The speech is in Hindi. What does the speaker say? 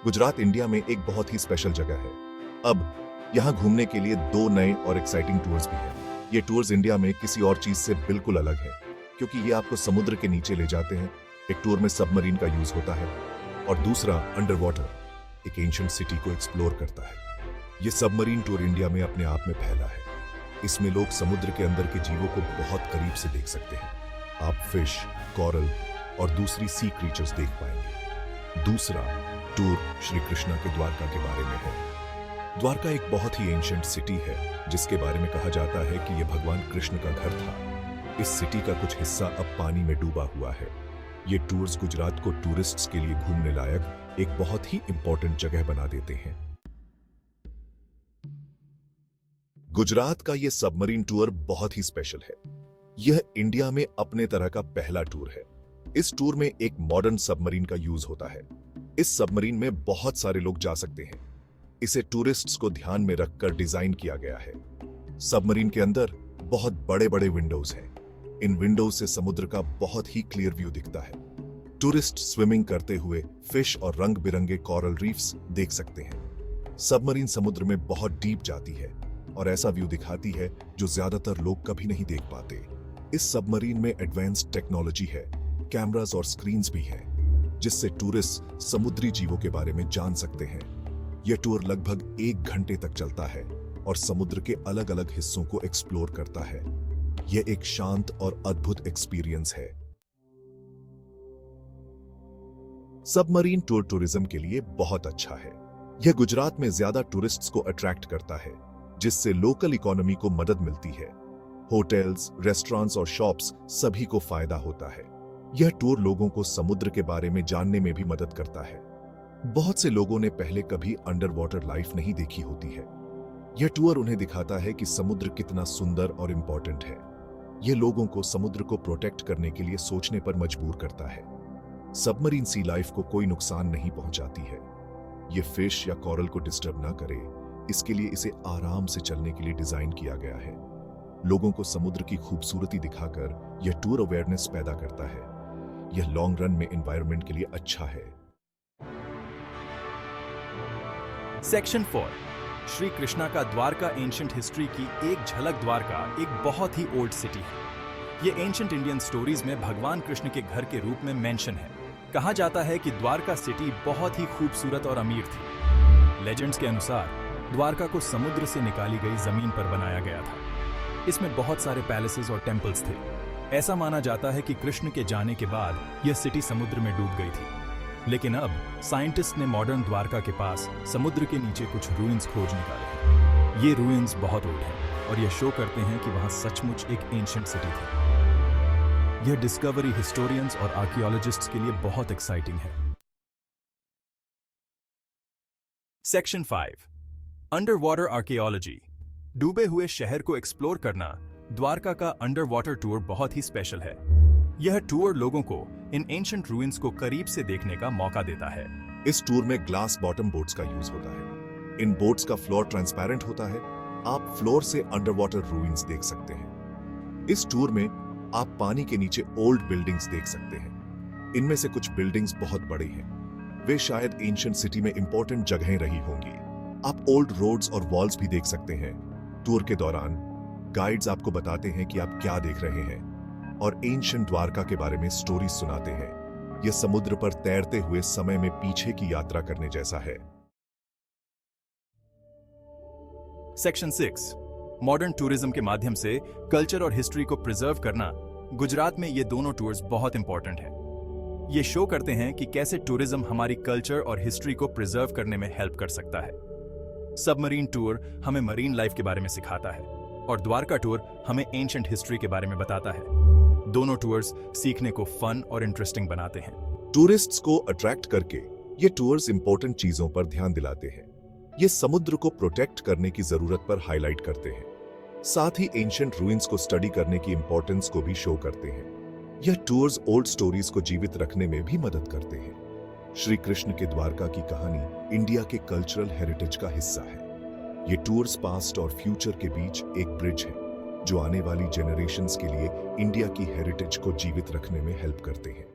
गुजरात इंडिया में एक बहुत ही स्पेशल जगह है। अब यहाँ घूमने के लिए दो नए और एक्साइटिंग टूर्स भी हैं। ये टूर्स इंडिया में किसी और चीज से बिल्कुल अलग है, क्योंकि ये आपको समुद्र के नीचे ले जाते हैं। एक टूर में सबमरीन का यूज होता है और दूसरा अंडर वाटर एक एंशिएंट सिटी को एक्सप्लोर करता है। ये सबमरीन टूर इंडिया में अपने आप में फैला है। इसमें लोग समुद्र के अंदर के जीवों को बहुत करीब से देख सकते हैं। आप फिश, कोरल और दूसरी सी क्रीचर्स देख पाएंगे। दूसरा टूर श्री कृष्णा के द्वारका के बारे में है। द्वारका एक बहुत ही एंशिएंट सिटी है, जिसके बारे में कहा जाता है कि यह भगवान कृष्ण का घर था। इस सिटी का कुछ हिस्सा अब पानी में डूबा हुआ है। ये टूर्स गुजरात को टूरिस्ट्स के लिए घूमने लायक एक बहुत ही इंपॉर्टेंट जगह बना देते हैं। गुजरात का यह सबमरीन टूर बहुत ही स्पेशल है। यह इंडिया में अपने तरह का पहला टूर है। इस टूर में एक मॉडर्न सबमरीन का यूज होता है। इस सबमरीन में बहुत सारे लोग जा सकते हैं। इसे टूरिस्ट्स को ध्यान में रखकर डिजाइन किया गया है। सबमरीन के अंदर बहुत बड़े बड़े विंडोज हैं। इन विंडोज से समुद्र का बहुत ही क्लियर व्यू दिखता है। टूरिस्ट स्विमिंग करते हुए फिश और रंग बिरंगे कोरल रीफ्स देख सकते हैं। सबमरीन समुद्र में बहुत डीप जाती है और ऐसा व्यू दिखाती है जो ज्यादातर लोग कभी नहीं देख पाते। इस सबमरीन में एडवांस्ड टेक्नोलॉजी है, कैमरास और स्क्रीन्स भी हैं, जिससे टूरिस्ट समुद्री जीवों के बारे में जान सकते हैं। यह टूर लगभग 1 घंटे तक चलता है और समुद्र के अलग अलग हिस्सों को एक्सप्लोर करता है। यह एक शांत और अद्भुत एक्सपीरियंस है। सबमरीन टूर टूरिज्म के लिए बहुत अच्छा है। यह गुजरात में ज्यादा टूरिस्ट्स को अट्रैक्ट करता है, जिससे लोकल इकोनॉमी को मदद मिलती है। होटल्स, रेस्टोरेंट्स और शॉप्स सभी को फायदा होता है। यह टूर लोगों को समुद्र के बारे में जानने में भी मदद करता है। बहुत से लोगों ने पहले कभी अंडर वाटर लाइफ नहीं देखी होती है। यह टूर उन्हें दिखाता है कि समुद्र कितना सुंदर और इंपॉर्टेंट है। यह लोगों को समुद्र को प्रोटेक्ट करने के लिए सोचने पर मजबूर करता है। सबमरीन सी लाइफ को कोई नुकसान नहीं पहुंचाती है। यह फिश या कोरल को डिस्टर्ब ना करे, इसके लिए इसे आराम से चलने के लिए डिजाइन किया गया है। लोगों को समुद्र की खूबसूरती दिखाकर यह टूर अवेयरनेस पैदा करता है। यह लॉन्ग रन में एनवायरनमेंट के लिए अच्छा है। सेक्शन 4 श्री कृष्णा का द्वारका एंशिएंट हिस्ट्री की एक झलक। द्वारका एक बहुत ही ओल्ड सिटी है। ये एंशिएंट इंडियन स्टोरीज में भगवान कृष्ण के घर के रूप में मेंशन है। कहा जाता है कि द्वारका सिटी बहुत ही खूबसूरत और अमीर थी। लेजेंड्स के अनुसार द्वारका को समुद्र से निकाली गई जमीन पर बनाया गया था। इसमें बहुत सारे पैलेसेस और टेम्पल्स थे। ऐसा माना जाता है कि कृष्ण के जाने के बाद यह सिटी समुद्र में डूब गई थी। लेकिन अब साइंटिस्ट ने मॉडर्न द्वारका के पास समुद्र के नीचे कुछ रूइंस खोज निकाले। ये रूइंस बहुत ओल्ड हैं और यह शो करते हैं कि वहां सचमुच एक एंशिएंट सिटी थी। यह डिस्कवरी हिस्टोरियंस और आर्कियोलॉजिस्ट्स के लिए बहुत एक्साइटिंग है। Section 5 under water archaeology. डूबे हुए शहर को एक्सप्लोर करना। द्वारका का अंडर वाटर टूर बहुत ही स्पेशल है। यह टूर लोगों को इन एंशिएंट रूइंस को करीब से देखने का मौका देता है। इस टूर में ग्लास बॉटम बोट्स का यूज होता है। इन बोट्स का फ्लोर ट्रांसपेरेंट होता है। आप फ्लोर से अंडर वाटर रूइंस देख सकते हैं। इस टूर में आप पानी के नीचे ओल्ड बिल्डिंग्स देख सकते हैं। इनमें से कुछ बिल्डिंग्स बहुत बड़ी हैं। वे शायद एंशिएंट सिटी में इंपॉर्टेंट जगहें रही होंगी। आप ओल्ड रोड्स और वॉल्स भी देख सकते हैं। टूर के दौरान गाइड्स आपको बताते हैं कि आप क्या देख रहे हैं और एंशिएंट द्वारका के बारे में स्टोरीज सुनाते हैं। यह समुद्र पर तैरते हुए समय में पीछे की यात्रा करने जैसा है। सेक्शन 6 मॉडर्न टूरिज्म के माध्यम से कल्चर और हिस्ट्री को प्रिजर्व करना। गुजरात में ये दोनों टूर्स बहुत इंपॉर्टेंट हैं। ये शो करते हैं कि कैसे टूरिज्म हमारी कल्चर और हिस्ट्री को प्रिजर्व करने में हेल्प कर सकता है। सबमरीन टूर हमें मरीन लाइफ के बारे में सिखाता है और द्वारका टूर हमें एंशिएंट हिस्ट्री के बारे में बताता है। दोनों टूर्स सीखने को फन और इंटरेस्टिंग बनाते हैं। टूरिस्ट्स को अट्रैक्ट करके ये टूर्स इंपॉर्टेंट चीजों पर ध्यान दिलाते हैं। ये समुद्र को प्रोटेक्ट करने की जरूरत पर हाईलाइट करते हैं। साथ ही एंशिएंट रूइंस को स्टडी करने की इंपॉर्टेंस को भी शो करते हैं। यह टूर्स ओल्ड स्टोरीज को जीवित रखने में भी मदद करते हैं। श्री कृष्ण के द्वारका की कहानी इंडिया के कल्चरल हेरिटेज का हिस्सा है। ये टूर्स पास्ट और फ्यूचर के बीच एक ब्रिज है, जो आने वाली जेनरेशंस के लिए इंडिया की हेरिटेज को जीवित रखने में हेल्प करते हैं।